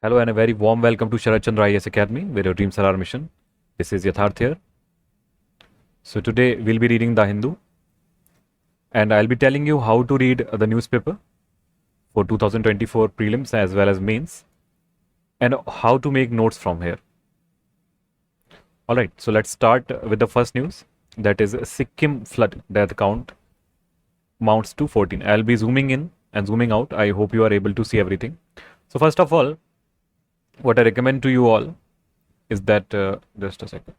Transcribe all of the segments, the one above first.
Hello and a very warm welcome to Sarat Chandra IAS Academy, where your dreams are our mission. This is Yatharth here. So today we'll be reading The Hindu, and I'll be telling you how to read the newspaper for 2024 prelims as well as mains, and how to make notes from here. Alright, so let's start with the first news, that is Sikim Flood death count mounts to 14. I'll be zooming in and zooming out. I hope you are able to see everything. So first of all, what I recommend to you all is that just a second.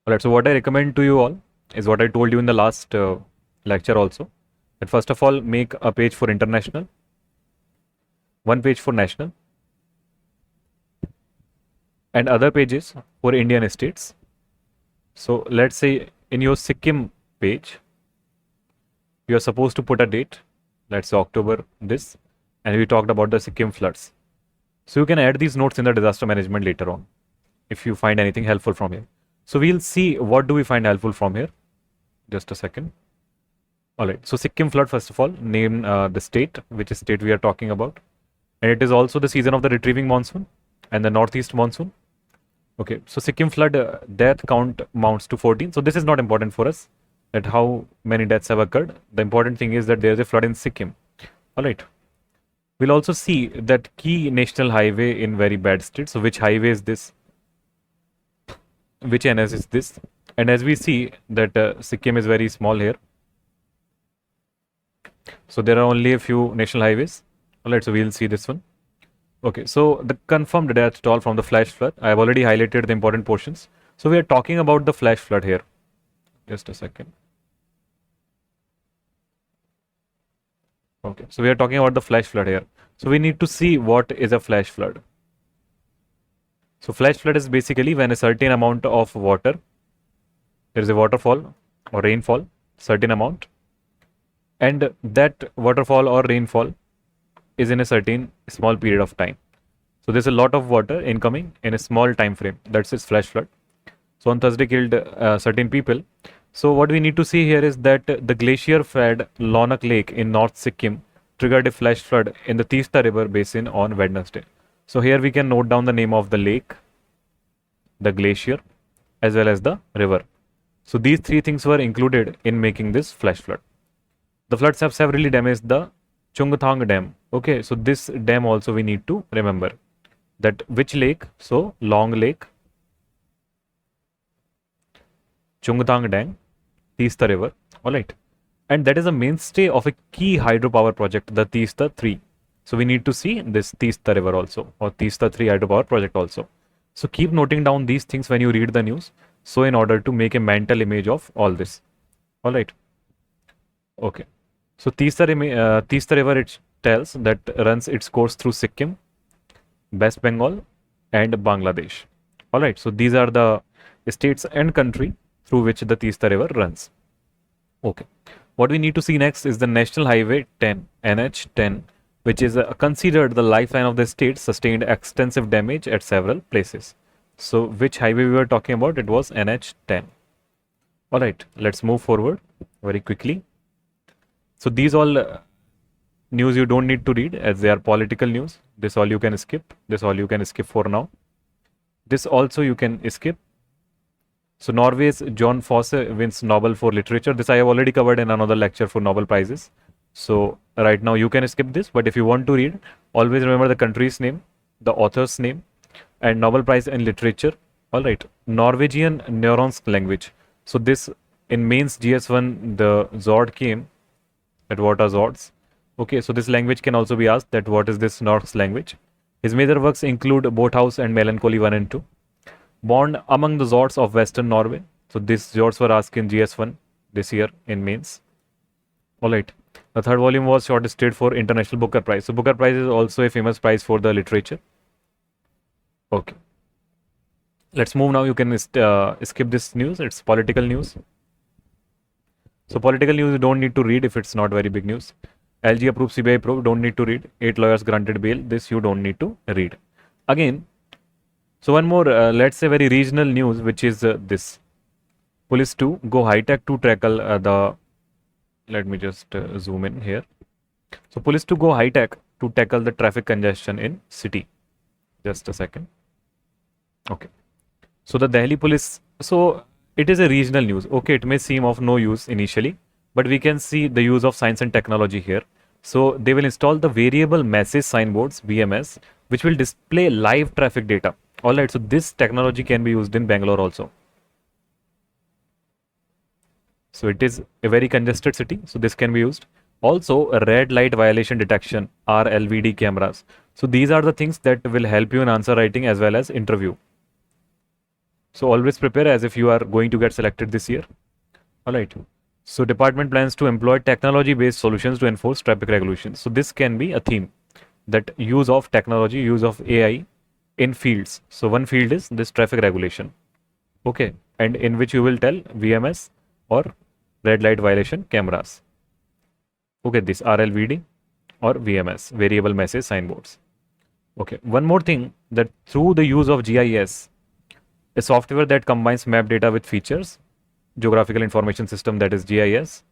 Alright, so what I recommend to you all is what I told you in the last lecture also, that first of all make a page for international, one page for national, and other pages for Indian states. So let's say in your Sikkim page, you are supposed to put a date, let's say October this, and we talked about the Sikkim floods. So you can add these notes in the disaster management later on if you find anything helpful from here. So we'll see what do we find helpful from here. Just a second. Alright, so Sikkim flood, first of all, name the state, which state we are talking about. And it is also the season of the retrieving monsoon and the northeast monsoon. Okay, so Sikkim flood death count mounts to 14. So this is not important for us, that how many deaths have occurred. The important thing is that there is a flood in Sikkim. Alright. We'll also see that key national highway in very bad state. So which highway is this? Which NS is this? And as we see that Sikkim is very small here. So there are only a few national highways. Alright, so we'll see this one. Okay, so the confirmed death toll from the flash flood. I have already highlighted the important portions. So we are talking about the flash flood here. Just a second. Okay, so we are talking about the flash flood here. So we need to see what is a flash flood. So flash flood is basically when a certain amount of water, there is a waterfall or rainfall, certain amount, and that waterfall or rainfall is in a certain small period of time. So there's a lot of water incoming in a small time frame. That's its flash flood. So on Thursday killed certain people. So what we need to see here is that the glacier-fed Lonak Lake in North Sikkim triggered a flash flood in the Teesta River basin on Wednesday. So here we can note down the name of the lake, the glacier, as well as the river. So these three things were included in making this flash flood. The floods have severely damaged the Chungthang Dam. Okay, so this dam also we need to remember. That which lake? So Long Lake, Chungthang Dam, Teesta River. Alright. And that is a mainstay of a key hydropower project, the Teesta 3. So we need to see this Teesta River also, or Teesta 3 hydropower project also. So keep noting down these things when you read the news. So in order to make a mental image of all this. Alright. Okay. So Teesta River, it tells that runs its course through Sikkim, West Bengal, and Bangladesh. Alright. So these are the states and country through which the Teesta River runs. Okay. What we need to see next is the National Highway 10, NH10, which is considered the lifeline of the state, sustained extensive damage at several places. So which highway we were talking about? It was NH10. Alright, let's move forward very quickly. So these all news you don't need to read as they are political news. This all you can skip. This all you can skip for now. This also you can skip. So Norway's John Fosse wins Nobel for Literature. This I have already covered in another lecture for Nobel Prizes. So right now you can skip this, but if you want to read, always remember the country's name, the author's name, and Nobel Prize in Literature. Alright, Norwegian Neuronsk language. So this in mains GS1 the Zord came, that what are Zords. Okay, so this language can also be asked that what is this Norsk language. His major works include Boathouse and Melancholy 1 and 2. Born among the Zords of Western Norway. So these Zords were asked in GS1 this year in mains. Alright. The third volume was shortlisted for International Booker Prize. So Booker Prize is also a famous prize for the literature. Okay. Let's move now. You can skip this news. It's political news. So political news you don't need to read if it's not very big news. LG approved CBI probe, don't need to read. 8 lawyers granted bail. This you don't need to read. Again, so one more, let's say very regional news, which is this. Police 2 go high-tech to tackle the, let me just zoom in here. So police 2 go high-tech to tackle the traffic congestion in city. Just a second. Okay. So the Delhi police, so it is a regional news. Okay, it may seem of no use initially, but we can see the use of science and technology here. So they will install the variable message signboards, VMS, which will display live traffic data. All right, so this technology can be used in Bangalore also. So it is a very congested city, so this can be used. Also, red light violation detection, RLVD cameras. So these are the things that will help you in answer writing as well as interview. So always prepare as if you are going to get selected this year. All right. So department plans to employ technology-based solutions to enforce traffic regulations. So this can be a theme, that use of technology, use of AI in fields. So one field is this traffic regulation. Okay. And in which you will tell VMS or red light violation cameras. Okay, this RLVD or VMS, variable message signboards. Okay, one more thing, that through the use of GIS, a software that combines map data with features, geographical information system, that is GIS,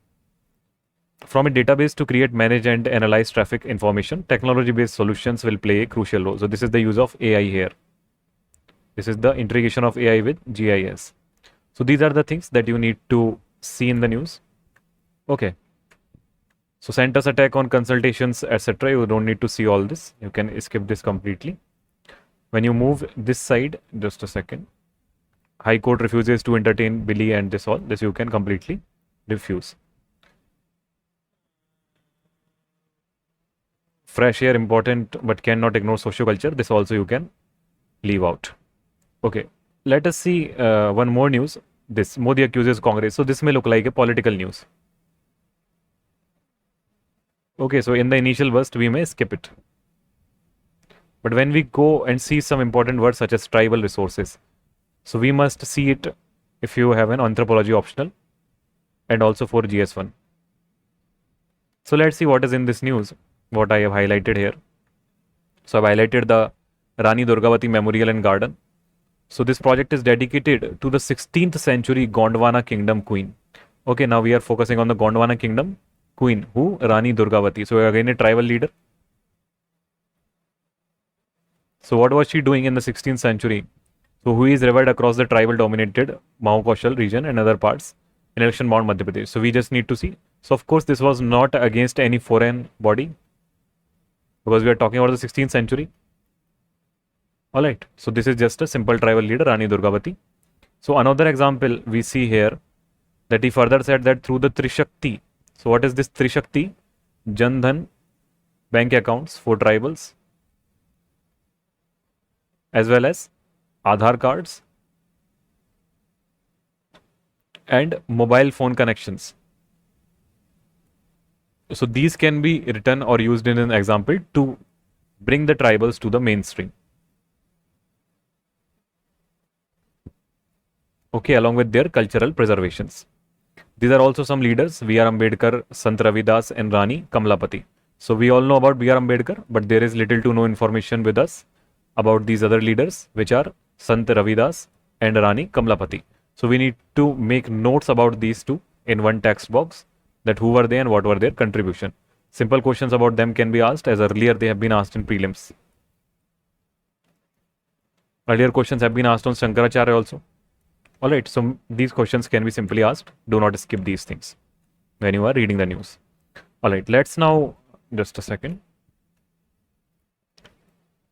from a database to create, manage and analyze traffic information, technology-based solutions will play a crucial role. So this is the use of AI here. This is the integration of AI with GIS. So these are the things that you need to see in the news. Okay. So centers attack on consultations, etc. You don't need to see all this. You can skip this completely. When you move this side, just a second. High Court refuses to entertain Billy and this all. This you can completely refuse. Fresh air important, but cannot ignore socioculture. This also you can leave out. Okay. Let us see one more news. This Modi accuses Congress. So this may look like a political news. Okay, so in the initial burst, we may skip it. But when we go and see some important words such as tribal resources, so we must see it if you have an anthropology optional and also for GS1. So let's see what is in this news, what I have highlighted here. So I've highlighted the Rani Durgavati Memorial and Garden. So this project is dedicated to the 16th century Gondwana Kingdom Queen. Okay, now we are focusing on the Gondwana Kingdom Queen, who? Rani Durgavati. So again a tribal leader. So what was she doing in the 16th century? So who is revered across the tribal dominated Mahakoshal region and other parts in election bound Madhya Pradesh. So we just need to see. So of course this was not against any foreign body, because we are talking about the 16th century. Alright, so this is just a simple tribal leader, Rani Durgavati. So another example we see here, that he further said that through the Trishakti. So what is this Trishakti? Jan Dhan bank accounts for tribals, as well as Aadhaar cards and mobile phone connections. So these can be written or used in an example to bring the tribals to the mainstream. Okay, along with their cultural preservations. These are also some leaders, V.R. Ambedkar, Sant Ravidas and Rani Kamlapati. So we all know about B.R. Ambedkar, but there is little to no information with us about these other leaders, which are Sant Ravidas and Rani Kamlapati. So we need to make notes about these two in one text box, that who were they and what were their contribution. Simple questions about them can be asked, as earlier they have been asked in prelims. Earlier questions have been asked on Shankaracharya also. Alright, so these questions can be simply asked. Do not skip these things when you are reading the news. Alright, let's now, just a second.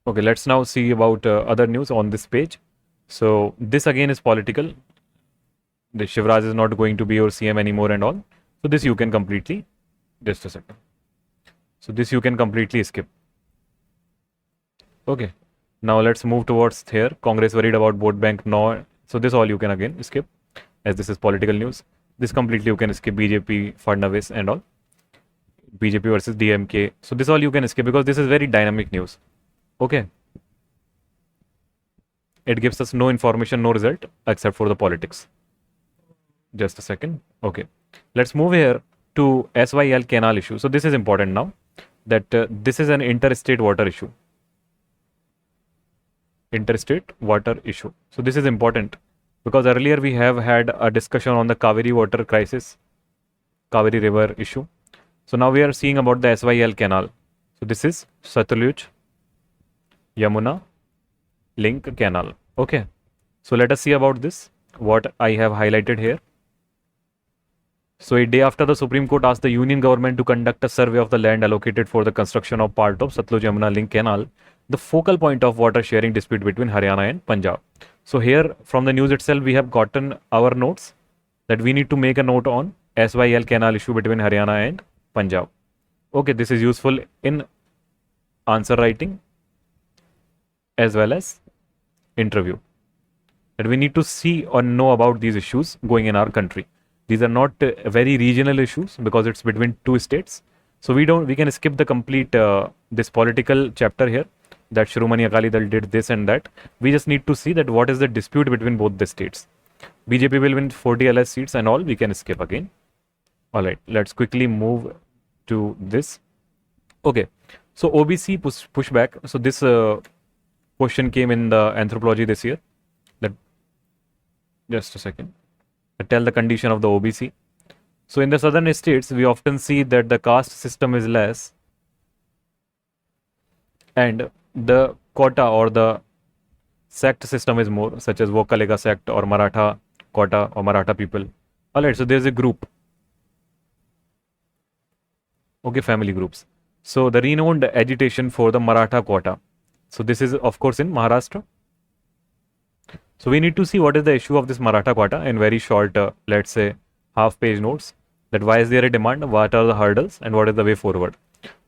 Okay, let's now see about other news on this page. So this again is political. The Shivraj is not going to be your CM anymore and all. So this you can completely, just a second. So this you can completely skip. Okay, now let's move towards here. Congress worried about vote bank. No. So this all you can again skip, as this is political news. This completely you can skip, BJP, Fadnavis and all. BJP versus DMK. So this all you can skip, because this is very dynamic news. Okay. It gives us no information, no result, except for the politics. Just a second. Okay. Let's move here to SYL canal issue. So this is important now, that this is an interstate water issue. Interstate water issue. So this is important, because earlier we have had a discussion on the Kaveri water crisis, Kaveri river issue. So now we are seeing about the SYL canal. So So this is Satluj Yamuna link canal. Okay, so let us see about this, what I have highlighted here. So a day after the Supreme Court asked the Union government to conduct a survey of the land allocated for the construction of part of Satluj Yamuna link canal, the focal point of water sharing dispute between Haryana and Punjab. So here from the news itself we have gotten our notes that we need to make a note on SYL canal issue between Haryana and Punjab. Okay, this is useful in answer writing as well as interview. That we need to see or know about these issues going in our country. These are not very regional issues because it's between two states. So we can skip the complete this political chapter here, that Shiromani Akali Dal did this and that. We just need to see that what is the dispute between both the states. BJP will win 40 LS seats and all, we can skip again. Alright, let's quickly move to this. Okay, so OBC pushback. So this question came in the anthropology this year. Just a second. I tell the condition of the OBC. So in the southern states, we often see that the caste system is less and the quota or the sect system is more, such as Vokalega sect or Maratha quota or Maratha people. Alright, so there's a group. Okay, family groups. So the renowned agitation for the Maratha quota. So this is of course in Maharashtra. So we need to see what is the issue of this Maratha quota in very short, let's say, half-page notes. That why is there a demand, what are the hurdles, and what is the way forward.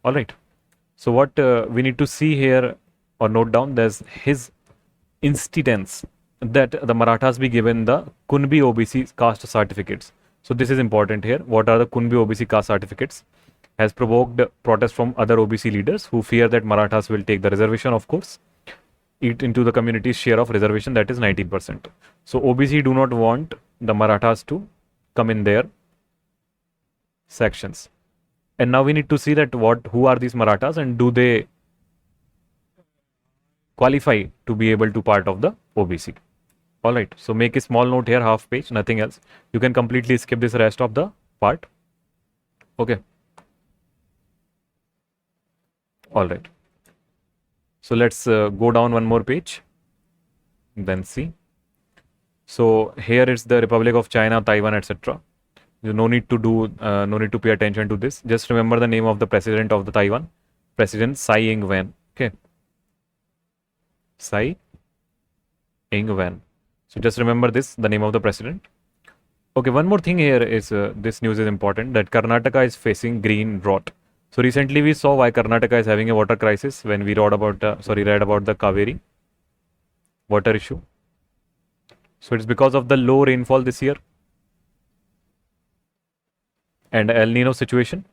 All right. So what we need to see here or note down, there's his instance that the Marathas be given the Kunbi OBC caste certificates. So this is important here. What are the Kunbi OBC caste certificates? Has provoked protest from other OBC leaders who fear that Marathas will take the reservation, of course, eat into the community's share of reservation, that is 19%. So OBC do not want the Marathas to come in their sections. And now we need to see that who are these Marathas and do they qualify to be able to part of the OBC. Alright, so make a small note here, half page, nothing else. You can completely skip this rest of the part. Okay. Alright. So let's go down one more page, then see. So here is the Republic of China, Taiwan, etc. No need to pay attention to this. Just remember the name of the president of the Taiwan, President Tsai Ing-wen. Okay, Tsai Ing-wen. So just remember this, the name of the president. Okay, one more thing here is this news is important, that Karnataka is facing green drought. So recently we saw why Karnataka is having a water crisis when we read about the Kaveri water issue. So it's because of the low rainfall this year and El Nino situation.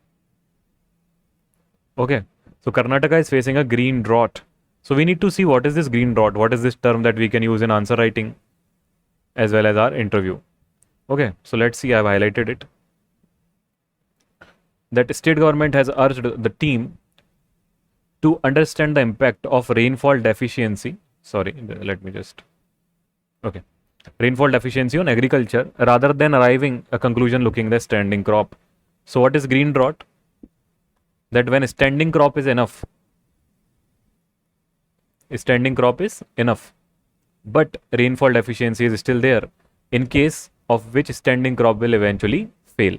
Okay, so Karnataka is facing a green drought. So we need to see what is this green drought, what is this term that we can use in answer writing as well as our interview. Okay, so let's see, I've highlighted it. That state government has urged the team to understand the impact of rainfall deficiency. Rainfall deficiency on agriculture rather than arriving a conclusion looking the standing crop. So what is green drought? That when standing crop is enough, but rainfall deficiency is still there, in case of which standing crop will eventually fail.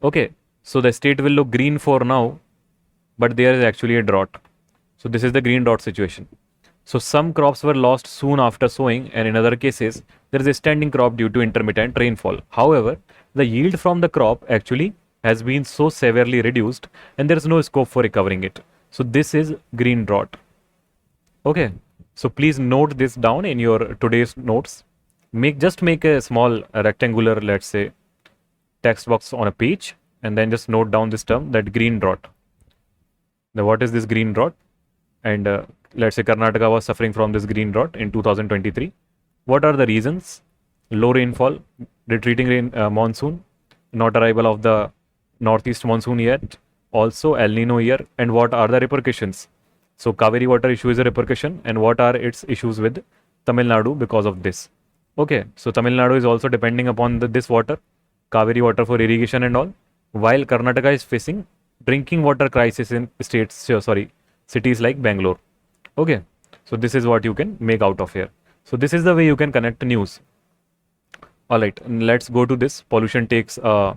Okay. So the state will look green for now, but there is actually a drought. So this is the green drought situation. So some crops were lost soon after sowing, and in other cases, there is a standing crop due to intermittent rainfall. However, the yield from the crop actually has been so severely reduced, and there is no scope for recovering it. So this is green drought. Okay. So please note this down in your today's notes. Just make a small rectangular, let's say, text box on a page. And then just note down this term, that green drought. Now what is this green drought? And let's say Karnataka was suffering from this green drought in 2023. What are the reasons? Low rainfall, retreating monsoon, not arrival of the northeast monsoon yet, also El Nino year, and what are the repercussions? So Kaveri water issue is a repercussion, and what are its issues with Tamil Nadu because of this? Okay, so Tamil Nadu is also depending upon this water, Kaveri water for irrigation and all. While Karnataka is facing drinking water crisis in cities like Bangalore. Okay, so this is what you can make out of here. So this is the way you can connect news. All right, let's go to this. Pollution takes a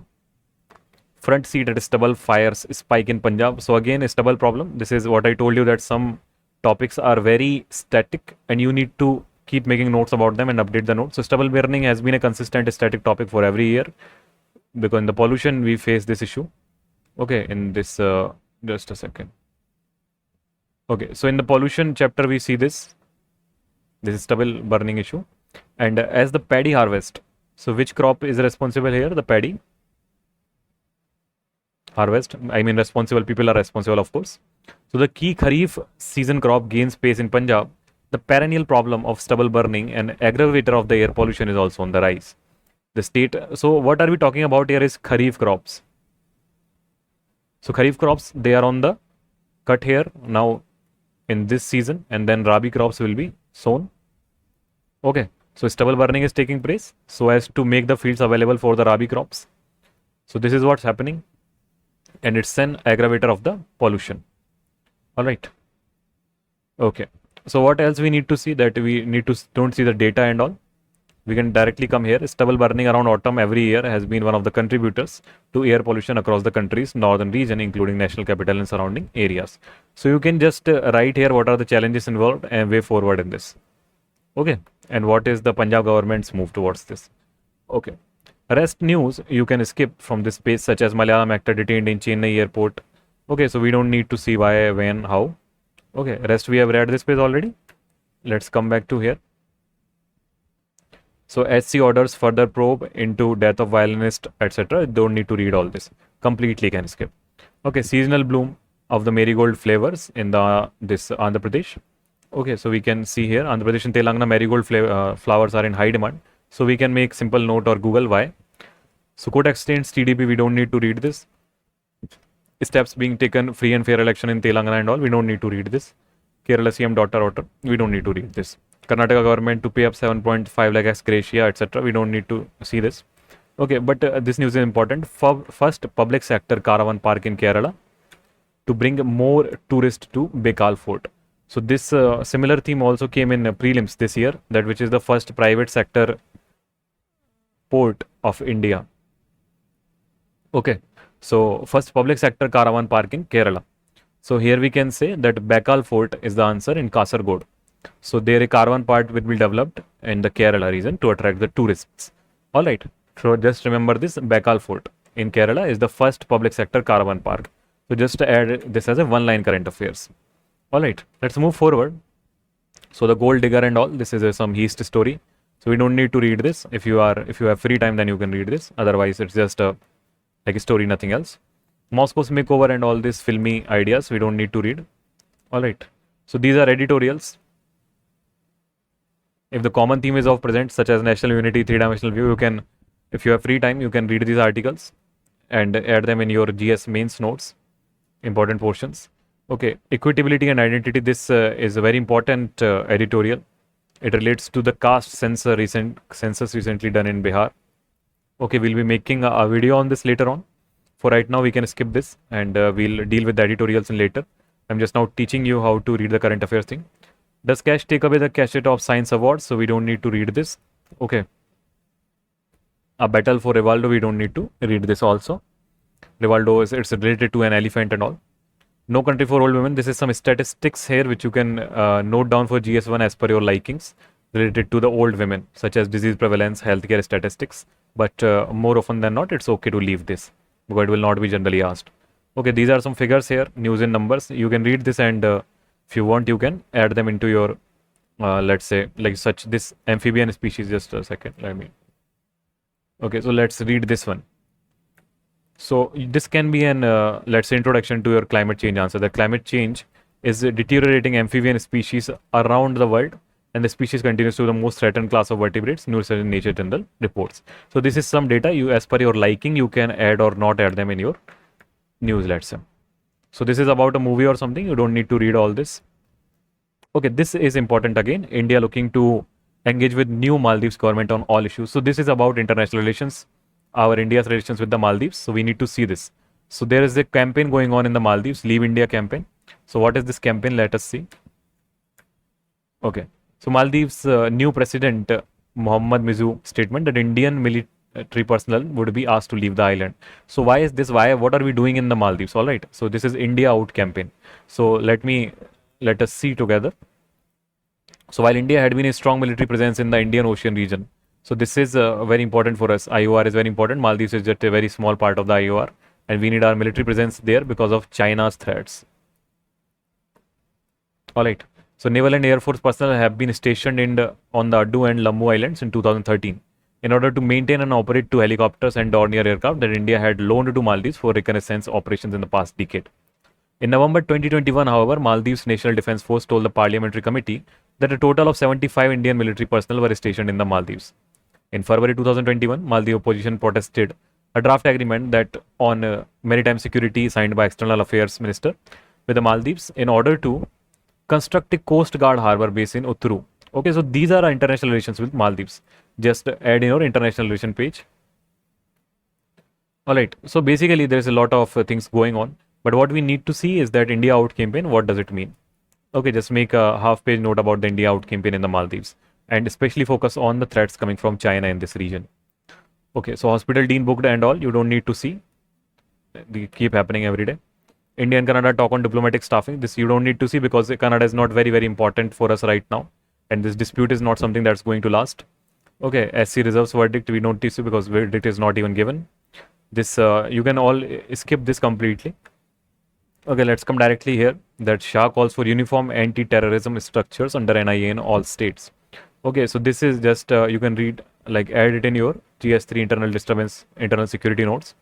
front seat at stubble fires spike in Punjab. So again, a stubble problem. This is what I told you, that some topics are very static and you need to keep making notes about them and update the notes. So stubble burning has been a consistent static topic for every year, because in the pollution we face this issue. Okay, in this, just a second. Okay, so in the pollution chapter we see this is stubble burning issue. And as the paddy harvest, so which crop is responsible here? The paddy harvest. I mean, responsible people are responsible, of course. So the key Kharif season crop gains pace in Punjab. The perennial problem of stubble burning, an aggravator of the air pollution, is also on the rise. The state. So what are we talking about here is Kharif crops. So Kharif crops, they are on the cut here now in this season, and then Rabi crops will be sown. Okay, so stubble burning is taking place so as to make the fields available for the Rabi crops. So this is what's happening, and it's an aggravator of the pollution. All right. Okay. So what else we need to see? That we need to don't see the data and all. We can directly come here. Stubble burning around autumn every year has been one of the contributors to air pollution across the country's northern region, including national capital and surrounding areas. So you can just write here what are the challenges involved and way forward in this. Okay. And what is the Punjab government's move towards this? Okay. Rest news you can skip from this page, such as Malayalam actor detained in Chennai airport. Okay, so we don't need to see why, when, how. Okay, rest we have read this page already. Let's come back to here. So SC orders further probe into death of violinist, etc. Don't need to read all this. Completely can skip. Okay, seasonal bloom of the marigold flavors in this Andhra Pradesh. Okay, so we can see here Andhra Pradesh and Telangana marigold flowers are in high demand. So we can make simple note or Google why. So court extends TDP, we don't need to read this. Steps being taken, free and fair election in Telangana and all, we don't need to read this. Kerala CM daughter, we don't need to read this. Karnataka government to pay up 7.5 lakh ex gratia, etc. We don't need to see this. Okay, but this news is important. First public sector caravan park in Kerala to bring more tourists to Bekal Fort. So this similar theme also came in prelims this year, that which is the first private sector port of India. Okay, so first public sector caravan park in Kerala. So here we can say that Bekal Fort is the answer in Kasargod. So there a caravan park will be developed in the Kerala region to attract the tourists. All right, so just remember this, Bekal Fort in Kerala is the first public sector caravan park. So just to add this as a one-line current affairs. All right, let's move forward. So the gold digger and all, this is some East story. So we don't need to read this. If you have free time, then you can read this. Otherwise, it's just like a story, nothing else. Moscow's makeover and all these filmy ideas, we don't need to read. All right. So these are editorials. If the common theme is of present, such as national unity, three-dimensional view, you can, if you have free time, you can read these articles and add them in your GS mains notes, important portions. Okay, equitability and identity. This is a very important editorial. It relates to the caste census recently done in Bihar. Okay, we'll be making a video on this later on. For right now, we can skip this and we'll deal with the editorials in later. I'm just now teaching you how to read the current affairs thing. Does cash take away the cachet of science awards? So we don't need to read this. Okay. A battle for Rivaldo, we don't need to read this also. Rivaldo it's related to an elephant and all. No country for old women. This is some statistics here which you can note down for GS1 as per your likings related to the old women, such as disease prevalence, healthcare statistics. But more often than not, it's okay to leave this because it will not be generally asked. Okay, these are some figures here, news in numbers. You can read this and if you want, you can add them into your, let's say, like such this amphibian species. Just a second, Okay, so let's read this one. So this can be an, let's say, introduction to your climate change answer. The climate change is deteriorating amphibian species around the world, and the species continues to be the most threatened class of vertebrates, Nature General reports. So this is some data you, as per your liking, you can add or not add them in your news, let's say. So this is about a movie or something. You don't need to read all this. Okay, this is important again. India looking to engage with new Maldives government on all issues. So this is about international relations, our India's relations with the Maldives. So we need to see this. So there is a campaign going on in the Maldives, Leave India campaign. So what is this campaign? Let us see. Okay. So Maldives new president Mohammad Mizu statement that Indian military personnel would be asked to leave the island. So why is this? Why? What are we doing in the Maldives? All right. So this is India out campaign. So let us see together. So while India had been a strong military presence in the Indian Ocean region, so this is very important for us. IOR is very important. Maldives is just a very small part of the IOR, and we need our military presence there because of China's threats. All right. So naval and air force personnel have been stationed on the Addu and Lambu islands in 2013 in order to maintain and operate two helicopters and Dornier aircraft that India had loaned to Maldives for reconnaissance operations in the past decade. In November 2021, however, Maldives National Defence Force told the Parliamentary Committee that a total of 75 Indian military personnel were stationed in the Maldives. In February 2021, Maldives opposition protested a draft agreement that on maritime security signed by External Affairs Minister with the Maldives in order to construct a Coast Guard harbor base in Utturu. Okay, so these are our international relations with Maldives. Just add in your international relation page. All right, so basically there is a lot of things going on, but what we need to see is that India out campaign, what does it mean? Okay, just make a half-page note about the India out campaign in the Maldives and especially focus on the threats coming from China in this region. Okay, so hospital dean booked and all, you don't need to see. They keep happening every day. India and Canada talk on diplomatic staffing. This you don't need to see because Canada is not very, very important for us right now. And this dispute is not something that's going to last. Okay, SC reserves verdict, we don't see because verdict is not even given. This, you can all skip this completely. Okay, let's come directly here. That Shah calls for uniform anti-terrorism structures under NIA in all states. Okay, so this is just, you can read, like add it in your GS3 internal disturbance, internal security notes.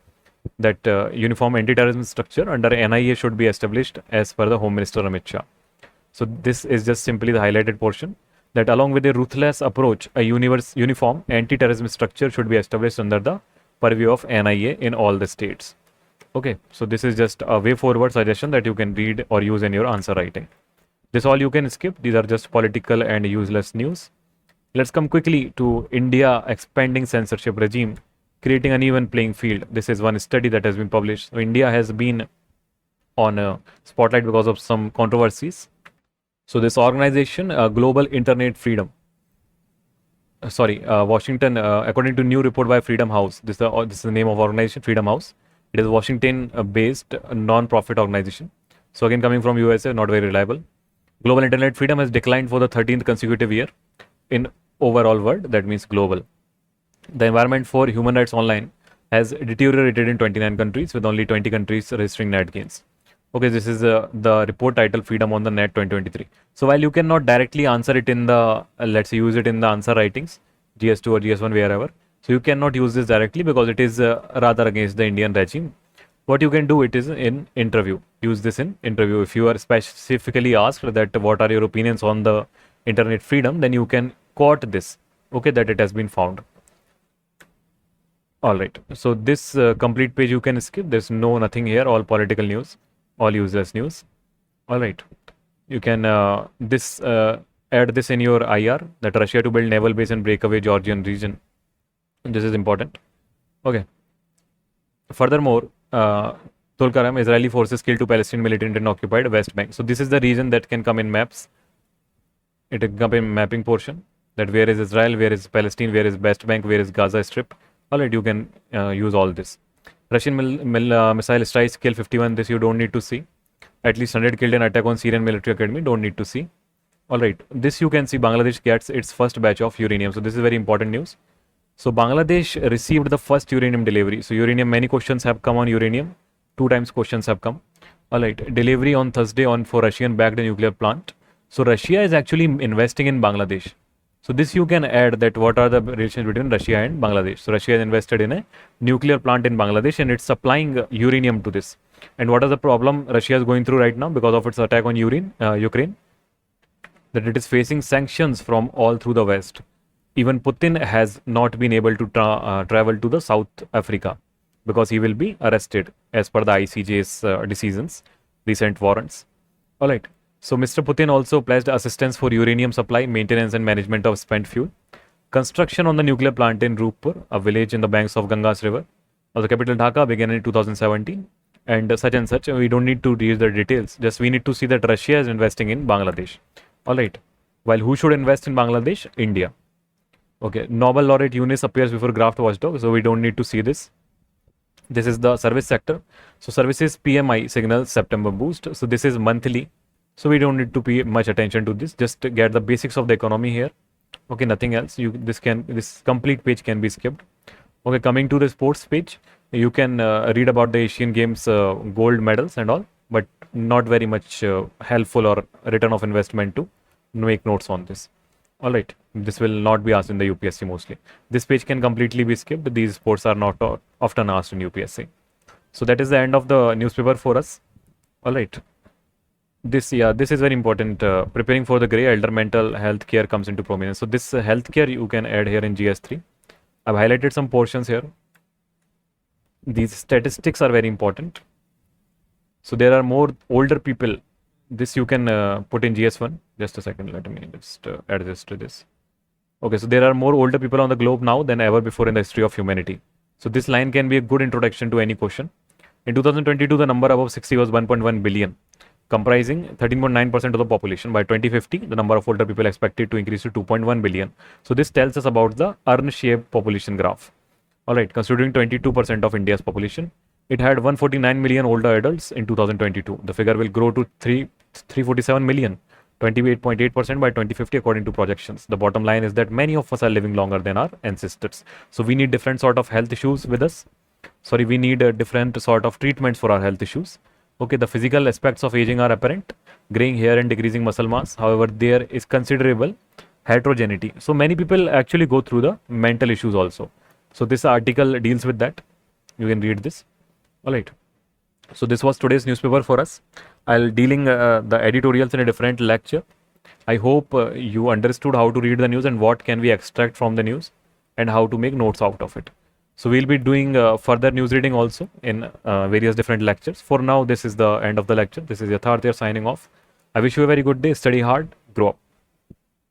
That uniform anti-terrorism structure under NIA should be established as per the Home Minister Amit Shah. So this is just simply the highlighted portion that along with a ruthless approach, a uniform anti-terrorism structure should be established under the purview of NIA in all the states. Okay, so this is just a way forward suggestion that you can read or use in your answer writing. This all you can skip. These are just political and useless news. Let's come quickly to India expanding censorship regime, creating an even playing field. This is one study that has been published. So India has been on a spotlight because of some controversies. So this organization, Global Internet Freedom, Washington, according to new report by Freedom House, this is the name of organization, Freedom House. It is Washington-based non-profit organization. So again, coming from USA, not very reliable. Global Internet Freedom has declined for the 13th consecutive year in overall world. That means global. The environment for human rights online has deteriorated in 29 countries with only 20 countries registering net gains. Okay, this is the report title Freedom on the Net 2023. So while you cannot directly answer it in the, let's say use it in the answer writings, GS2 or GS1, wherever. So you cannot use this directly because it is rather against the Indian regime. What you can do it is in interview. Use this in interview. If you are specifically asked that what are your opinions on the internet freedom, then you can quote this. Okay, that it has been found. All right. So this complete page you can skip. There's nothing here. All political news, all useless news. All right. You can add this in your IR that Russia to build naval base in breakaway Georgian region. This is important. Okay. Furthermore, Tulkarm, Israeli forces killed two Palestinian militants in occupied West Bank. So this is the region that can come in maps. It can come in mapping portion. That where is Israel, where is Palestine, where is West Bank, where is Gaza Strip. Alright, you can use all this. Russian missile strikes kill 51. This you don't need to see. At least 100 killed in attack on Syrian military academy. Don't need to see. Alright, this you can see. Bangladesh gets its first batch of uranium. So this is very important news. So Bangladesh received the first uranium delivery. So uranium, many questions have come on uranium. 2 times questions have come. Alright, delivery on Thursday for Russian-backed nuclear plant. So Russia is actually investing in Bangladesh. So this you can add that what are the relations between Russia and Bangladesh. So Russia has invested in a nuclear plant in Bangladesh and it's supplying uranium to this. And what is the problem Russia is going through right now because of its attack on Ukraine? That it is facing sanctions from all through the West. Even Putin has not been able to travel to the South Africa because he will be arrested as per the ICJ's decisions, recent warrants. Alright. So Mr. Putin also pledged assistance for uranium supply, maintenance and management of spent fuel. Construction on the nuclear plant in Rupur, a village in the banks of Ganges River, of the capital Dhaka, began in 2017. and such. We don't need to read the details. Just we need to see that Russia is investing in Bangladesh. All right. While who should invest in Bangladesh? India. Okay. Nobel laureate Yunus appears before Graft Watchdog, so we don't need to see this. This is the service sector. So services PMI signals September boost. So this is monthly. So we don't need to pay much attention to this. Just get the basics of the economy here. Okay, nothing else. This complete page can be skipped. Okay, coming to the sports page, you can read about the Asian Games gold medals and all, but not very much helpful or return of investment to make notes on this. All right, this will not be asked in the UPSC mostly. This page can completely be skipped. These sports are not often asked in UPSC. So that is the end of the newspaper for us. All right. This is very important. Preparing for the grey, elder mental health care comes into prominence. So this healthcare you can add here in GS3. I've highlighted some portions here. These statistics are very important. So there are more older people. This you can put in GS1. Just a second, let me just add this to this. Okay, so there are more older people on the globe now than ever before in the history of humanity. So this line can be a good introduction to any question. In 2022, the number above 60 was 1.1 billion, comprising 13.9% of the population. By 2050, the number of older people expected to increase to 2.1 billion. So this tells us about the urn-shaped population graph. All right, considering 22% of India's population, it had 149 million older adults in 2022. The figure will grow to 347 million, 28.8% by 2050 according to projections. The bottom line is that many of us are living longer than our ancestors. So we need different sort of health issues with us. Sorry, we need a different sort of treatments for our health issues. Okay, the physical aspects of aging are apparent, graying hair and decreasing muscle mass. However, there is considerable heterogeneity. So many people actually go through the mental issues also. So this article deals with that. You can read this. All right. So this was today's newspaper for us. I'll dealing the editorials in a different lecture. I hope you understood how to read the news and what can we extract from the news and how to make notes out of it. So we'll be doing further news reading also in various different lectures. For now, this is the end of the lecture. This is Yatharth here signing off. I wish you a very good day. Study hard. Grow up.